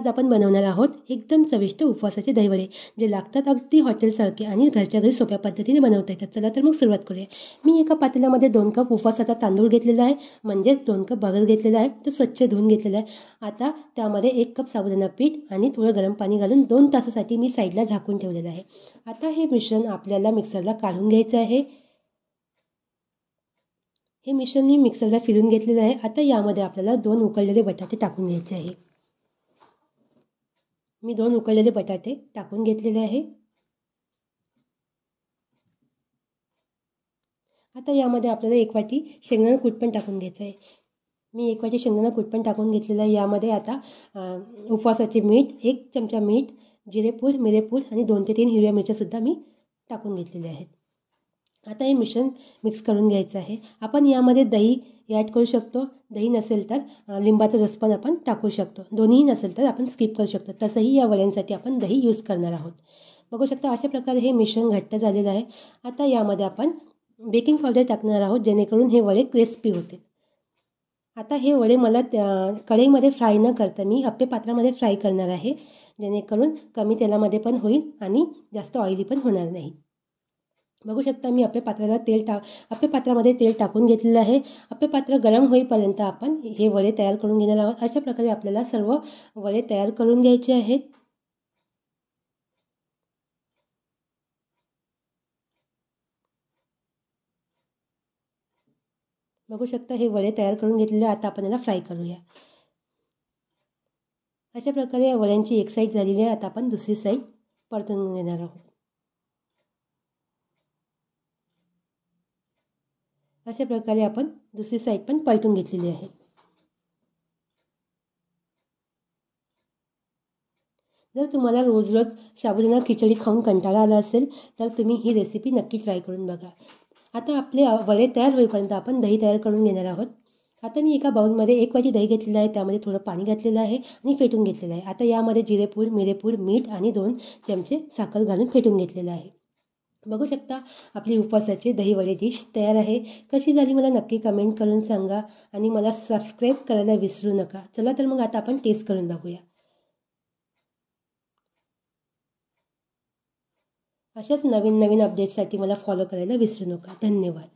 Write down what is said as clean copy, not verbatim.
आज आपण बनवणार आहोत एकदम चविष्ट उपवासाचे दहीवडे, जे लागतात अगदी हॉटेलसारखे आणि घरच्या घरी सोप्या पद्धतीने बनवता येतात. चला तर मग सुरुवात करूया. मी एका पातेल्यामध्ये 2 कप उपवासाचा तांदूळ घेतलेला आहे, म्हणजेच 2 कप भगर घेतलेला आहे. तो स्वच्छ धुवून घेतलेला आहे. आता त्यामध्ये 1 कप साबुदाणा पीठ आणि थोडं गरम पाणी घालून 2 तासासाठी मी साईडला झाकून ठेवलेलं आहे. आता हे मिश्रण आपल्याला मिक्सरला काढून घ्यायचं आहे. हे मिश्रण मी मिक्सरला फिरून घेतलेलं आहे. आता यामध्ये आपल्याला 2 उकळलेले बटाटे टाकून घ्यायचे आहे. मी 2 उकळलेले बटाटे टाकून घेतलेले आहे. आता यामध्ये आपल्याला 1 वाटी शेंगदाणा कूट पण टाकून घ्यायचं आहे. मी 1 वाटी शेंगदाणा कूट पण टाकून घेतलेलं आहे. यामध्ये आता उपवासाचे मीठ, 1 चमचा मीठ, जिरेपूड, मिरेपूड आणि 2 ते 3 हिरव्या मिरच्यासुद्धा मी टाकून घेतलेल्या आहेत. आता हे मिश्रण मिक्स करून घ्यायचं आहे. आपण यामध्ये दही ॲड करू शकतो. दही नसेल तर लिंबाचा रस पण आपण टाकू शकतो. दोन्हीही नसेल तर आपण स्किप करू शकतो. तसंही या वड्यांसाठी आपण दही यूज करणार आहोत. बघू शकता अशा प्रकारे हे मिश्रण घट्ट झालेलं आहे. आता यामध्ये आपण बेकिंग पावडर टाकणार आहोत, जेणेकरून हे वडे क्रिस्पी होतील. आता हे वडे मला कढईमध्ये फ्राय न करता मी अप्पे पात्रामध्ये फ्राय करणार आहे, जेणेकरून कमी तेलामध्ये पण होईल आणि जास्त ऑइली पण होणार नाही. बघू शकता मी अप्पे पात्रामध्ये तेल टाकून घेतलेलं आहे. अप्पे पात्र गरम होईपर्यंत आपण हे वडे तयार करून घेणार आहोत. अशा प्रकारे आपल्याला सर्व वडे तयार करून घ्यायचे आहेत. बघू शकता हे वडे तयार करून घेतलेले. आता आपण याला फ्राय करूया. अशा प्रकारे वड्यांची एक साईड झालेली आहे. आता आपण दुसरी साईड परतून घेणार आहोत. अशा प्रकारे आपण दुसरी साईड पण पलटून घेतलेली आहे. जर तुम्हाला रोज रोज साबुदाणा खिचडी खाऊन कंटाळा आला असेल तर तुम्ही ही रेसिपी नक्की ट्राय करून बघा. आता आपले वडे तयार होईपर्यंत आपण दही तयार करून घेणार आहोत. आता मी एका बाउलमध्ये 1 वाटी दही घेतलेलं आहे. त्यामध्ये थोडं पाणी घातलेलं आहे आणि फेटून घेतलेलं आहे. आता यामध्ये जिरेपूड, मिरेपूड, मीठ आणि 2 चमचे साखर घालून फेटून घेतलेलं आहे. बघू शकता आपली उपवासाची दहीवडे डिश तयार आहे. कशी झाली मला नक्की कमेंट करून सांगा आणि मला सबस्क्राईब करायला विसरू नका. चला तर मग आता आपण टेस्ट करून बघूया. अशाच नवीन अपडेट्ससाठी मला फॉलो करायला विसरू नका. धन्यवाद.